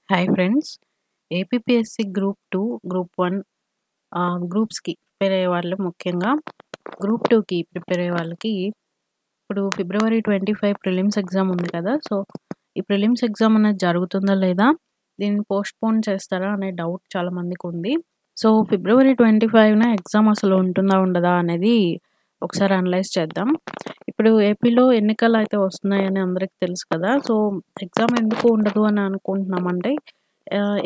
Hi friends. APPSC group 2, group 1 గ్రూప్స్‌కి prepare అయ్యేవాళ్ళు ముఖ్యంగా గ్రూప్ 2కి ప్రిపేర్ అయ్యే వాళ్ళకి ఇప్పుడు ఫిబ్రవరి 25 ప్రిలిమ్స్ ఎగ్జామ్ ఉంది కదా! సో, ఈ ప్రిలిమ్స్ ఎగ్జామ్ అనేది జరుగుతుందా లేదా? దీన్ని పోస్ట్‌పోన్ చేస్తారా అనే డౌట్ చాలా మందికుంది. సో, ఫిబ్రవరి 25న ఎగ్జామ్ అసలు ఉంటుందా? ఉండదా? అనేది ఒకసారి అనలైజ్ చేద్దాం. ఇప్పుడు ఏపీలో ఎన్నికలయితే వస్తున్నాయని అందరికి తెలుసు కదా! సో, ఎగ్జామ్ ఎందుకు ఉండదు అని అనుకుంటున్నామంటే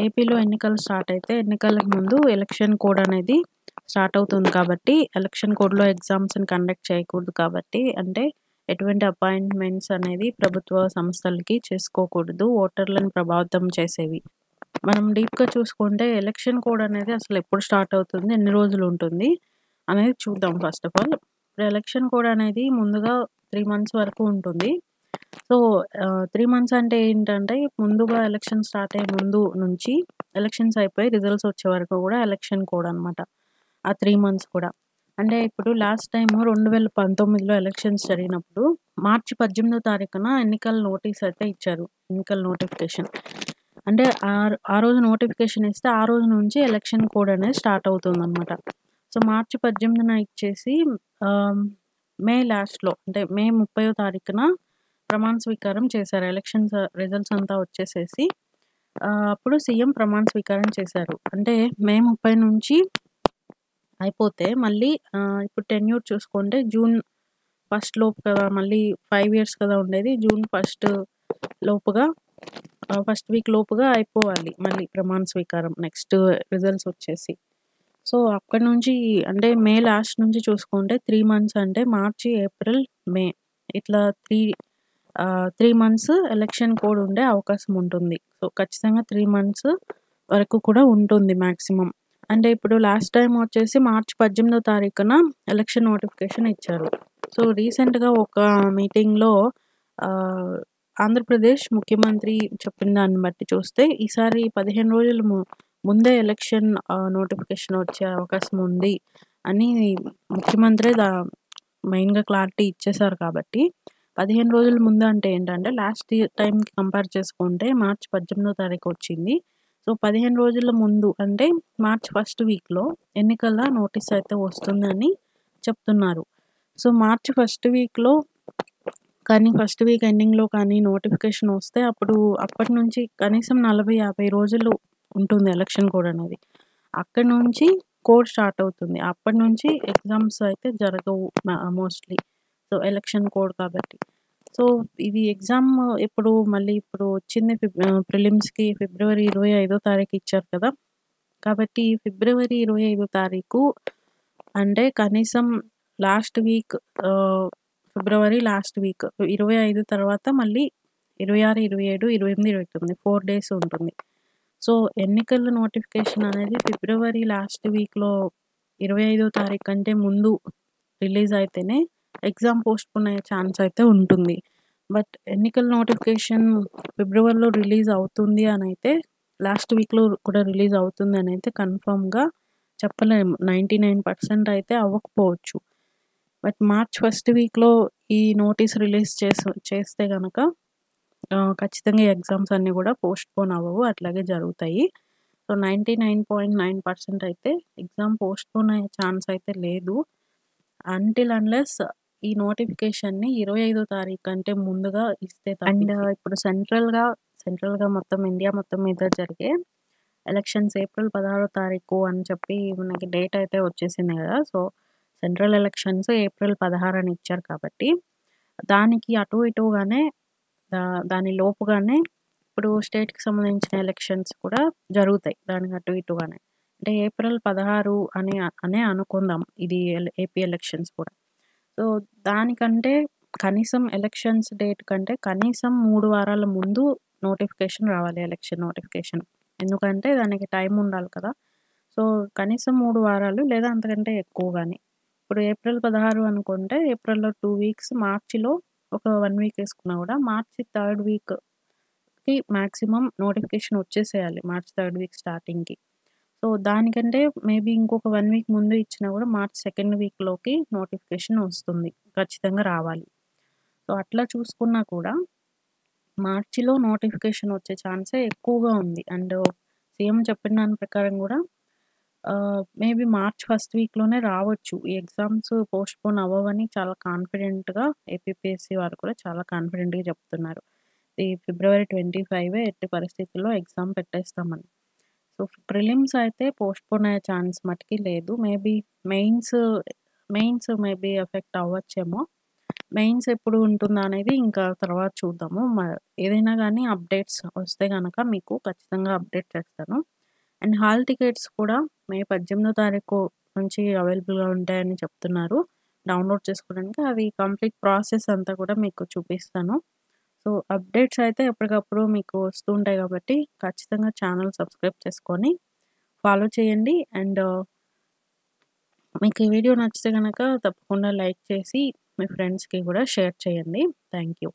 ఏపీలో ఎన్నికలు స్టార్ట్ అయితే ఎన్నికలకు ముందు ఎలక్షన్ కోడ్ అనేది స్టార్ట్ అవుతుంది కాబట్టి, ఎలక్షన్ కోడ్‌లో ఎగ్జామ్స్‌ని కండక్ట్ చేయకూడదు కాబట్టి, అంటే ఎటువంటి అపాయింట్‌మెంట్స్ అనేది ప్రభుత్వ సంస్థలకి చేసుకోకూడదు. ఓటర్లను ప్రభావితం చేసేవి. మనం డీప్‌గా చూసుకుంటే ఎలక్షన్ కోడ్ అనేది అసలు ఎప్పుడు స్టార్ట్ అవుతుంది? ఎన్ని రోజులు ఉంటుంది? అనేది చూద్దాం ఫస్ట్ ఆఫ్ ఆల్. ఇప్పుడు ఎలక్షన్ కోడ్ అనేది ముందుగా 3 మంత్స్ వరకు ఉంటుంది. సో, 3 మంత్స్ అంటే ఏంటంటే, ముందుగా ఎలక్షన్ స్టార్ట్ అయ్యే ముందు నుంచి ఎలక్షన్స్ అయిపోయి రిజల్ట్స్ వచ్చే వరకు కూడా ఎలక్షన్ కోడ్ అనమాట. ఆ 3 మంత్స్ కూడా. అంటే ఇప్పుడు లాస్ట్ టైము 2019లో ఎలక్షన్స్ జరిగినప్పుడు మార్చి 18థ్ తారీఖున ఎన్నికల నోటీస్ అయితే ఇచ్చారు. ఎన్నికల నోటిఫికేషన్. అంటే ఆ రోజు నోటిఫికేషన్ ఇస్తే ఆ రోజు నుంచి ఎలక్షన్ కోడ్ అనేది స్టార్ట్ అవుతుందనమాట. సో, మార్చి 18న ఇచ్చేసి మే లాస్ట్‌లో అంటే మే 30వ తారీఖున ప్రమాణ స్వీకారం చేశారు. ఎలక్షన్స్ రిజల్ట్స్ అంతా వచ్చేసేసి అప్పుడు సీఎం ప్రమాణ స్వీకారం చేశారు. అంటే మే 30 నుంచి అయిపోతే మళ్ళీ ఇప్పుడు టెన్యూర్ చూసుకుంటే జూన్ 1 లోపు కదా! మళ్ళీ 5 ఇయర్స్ కదా ఉండేది. జూన్ 1 లోపుగా ఫస్ట్ వీక్ లోపుగా అయిపోవాలి మళ్ళీ ప్రమాణ స్వీకారం. నెక్స్ట్ రిజల్ట్స్ వచ్చేసి. సో, అక్కడి నుంచి అంటే మే లాస్ట్ నుంచి చూసుకుంటే 3 మంత్స్ అంటే మార్చి, ఏప్రిల్, మే ఇట్లా 3 మంత్స్ ఎలక్షన్ కోడ్ ఉండే అవకాశం ఉంటుంది. సో, ఖచ్చితంగా 3 మంత్స్ వరకు కూడా ఉంటుంది మాక్సిమం. అంటే ఇప్పుడు లాస్ట్ టైమ్ వచ్చేసి మార్చి 18థ్ తారీఖున ఎలక్షన్ నోటిఫికేషన్ ఇచ్చారు. సో, రీసెంట్‌గా ఒక మీటింగ్‌లో ఆహ్, ఆంధ్రప్రదేశ్ ముఖ్యమంత్రి చెప్పిన దాన్ని బట్టి చూస్తే ఈసారి 15 రోజుల ముందే ఎలక్షన్ నోటిఫికేషన్ వచ్చే అవకాశం ఉంది అని ముఖ్యమంత్రే మెయిన్‌గా క్లారిటీ ఇచ్చేసారు కాబట్టి 15 రోజుల ముందు అంటే ఏంటంటే లాస్ట్ టైమ్‌కి కంపేర్ చేసుకుంటే మార్చి 18థ్ తారీఖు వచ్చింది. సో, 15 రోజుల ముందు అంటే మార్చ్ ఫస్ట్ వీక్‌లో ఎన్నికల నోటీస్ అయితే వస్తుందని చెప్తున్నారు. సో, మార్చ్ ఫస్ట్ వీక్‌లో కానీ ఫస్ట్ వీక్ ఎండింగ్‌లో కానీ నోటిఫికేషన్ వస్తే అప్పటి నుంచి కనీసం 40, 50 రోజులు ఉంటుంది ఎలక్షన్ కోడ్ అనేది. అక్కడి నుంచి కోడ్ స్టార్ట్ అవుతుంది. అప్పటి నుంచి ఎగ్జామ్స్ అయితే జరగవు మోస్ట్‌లీ. సో, ఎలక్షన్ కోడ్ కాబట్టి. సో, ఇది ఎగ్జామ్ ఇప్పుడు వచ్చింది ప్రిలిమ్స్‌కి ఫిబ్రవరి 25థ్ తారీఖు ఇచ్చారు కదా! కాబట్టి ఫిబ్రవరి 25థ్ తారీఖు అంటే కనీసం లాస్ట్ వీక్ ఫిబ్రవరి లాస్ట్ వీక్ 25 తర్వాత మళ్ళీ 26, 27, 28, 29 4 డేస్ ఉంటుంది. సో, ఎన్నికల నోటిఫికేషన్ అనేది ఫిబ్రవరి లాస్ట్ వీక్‌లో 25థ్ తారీఖు కంటే ముందు రిలీజ్ అయితేనే ఎగ్జామ్ పోస్ట్‌పోన్ అయ్యే ఛాన్స్ అయితే ఉంటుంది. బట్ ఎన్నికల నోటిఫికేషన్ ఫిబ్రవరిలో రిలీజ్ అవుతుంది అనైతే లాస్ట్ వీక్‌లో కూడా రిలీజ్ అవుతుంది అనైతే కన్ఫర్మ్‌గా చెప్పలేము. 99% అయితే అవ్వకపోవచ్చు. బట్ మార్చ్ ఫస్ట్ వీక్‌లో ఈ నోటీస్ రిలీజ్ చేస్తే గనక ఖచ్చితంగా ఈ ఎగ్జామ్స్ అన్నీ కూడా పోస్ట్‌పోన్ అవ్వవు. అట్లాగే జరుగుతాయి. సో, 99.9% అయితే ఎగ్జామ్ పోస్ట్‌పోన్ అయ్యే ఛాన్స్ అయితే లేదు. అంటిల్ అన్‌లెస్ ఈ నోటిఫికేషన్‌ని 25థ్ తారీఖు కంటే ముందుగా ఇస్తే అండ్ ఇప్పుడు సెంట్రల్‌గా మొత్తం ఇండియా మొత్తం మీద జరిగే ఎలక్షన్స్ ఏప్రిల్ 16వ తారీఖు అని చెప్పి మనకి డేట్ అయితే వచ్చేసింది కదా! సో, సెంట్రల్ ఎలక్షన్స్ ఏప్రిల్ 16 అని ఇచ్చారు కాబట్టి, దానికి అటు ఇటుగానే దాని లోపుగానే ఇప్పుడు స్టేట్‌కి సంబంధించిన ఎలక్షన్స్ కూడా జరుగుతాయి. దానికి అటు ఇటుగానే. అంటే ఏప్రిల్ 16 అనే అనుకుందాం. ఇది ఏపీ ఎలక్షన్స్ కూడా. సో, దానికంటే కనీసం ఎలక్షన్స్ డేట్ కంటే కనీసం 3 వారాల ముందు నోటిఫికేషన్ రావాలి. Election notification. ఎందుకంటే దానికి టైం ఉండాలి కదా! సో, కనీసం 3 వారాలు లేదా అంతకంటే ఎక్కువ గాని. ఇప్పుడు ఏప్రిల్ 16 అనుకుంటే ఏప్రిల్‌లో 2 వీక్స్, మార్చిలో ఒక 1 వీక్ ఏసుకున్నా కూడా మార్చి థర్డ్ వీక్‌కి మాక్సిమం నోటిఫికేషన్ వచ్చేసేయాలి. మార్చి థర్డ్ వీక్ స్టార్టింగ్‌కి. సో, దానికంటే మేబీ ఇంకొక 1 వీక్ ముందు ఇచ్చినా కూడా మార్చ్ సెకండ్ వీక్‌లోకి నోటిఫికేషన్ వస్తుంది. ఖచ్చితంగా రావాలి. సో, అట్లా చూసుకున్నా కూడా మార్చిలో నోటిఫికేషన్ వచ్చే ఛాన్సే ఎక్కువగా ఉంది. అండ్ సీఎం చెప్పిన దాని ప్రకారం గూడా మేబీ మార్చ్ ఫస్ట్ వీక్‌లోనే రావచ్చు. ఈ ఎగ్జామ్స్ పోస్ట్‌పోన్ అవ్వవని చాలా కాన్ఫిడెంట్‌గా ఏపీపీఎస్సీ వారు కూడా చాలా కాన్ఫిడెంట్‌గా చెప్తున్నారు. ఈ ఫిబ్రవరి 25 ఎట్టి పరిస్థితుల్లో ఎగ్జామ్ పెట్టేస్తామని. సో, ప్రిలిమ్స్ అయితే పోస్ట్‌పోన్ అయ్యే ఛాన్స్ మటికి లేదు. Maybe mains, mains maybe effect అవ్వచ్చేమో. మెయిన్స్ ఎప్పుడు ఉంటుందా అనేది ఇంకా తర్వాత చూద్దాము. ఏదైనా గానీ అప్డేట్స్ వస్తే గనక మీకు ఖచ్చితంగా అప్డేట్ చేస్తాను. అండ్ హాల్ టికెట్స్ కూడా మే 18థ్ తారీఖు నుంచి అవైలబుల్‌గా ఉంటాయని చెప్తున్నారు. డౌన్‌లోడ్ చేసుకోవడానికి. అవి కంప్లీట్ ప్రాసెస్ అంతా కూడా మీకు చూపిస్తాను. సో, అప్డేట్స్ అయితే ఎప్పటికప్పుడు మీకు వస్తూ ఉంటాయి కాబట్టి ఖచ్చితంగా ఛానల్ సబ్స్క్రైబ్ చేసుకొని ఫాలో చేయండి. అండ్ మీకు ఈ వీడియో నచ్చితే గనక తప్పకుండా లైక్ చేసి మీ ఫ్రెండ్స్‌కి కూడా షేర్ చేయండి. Thank you.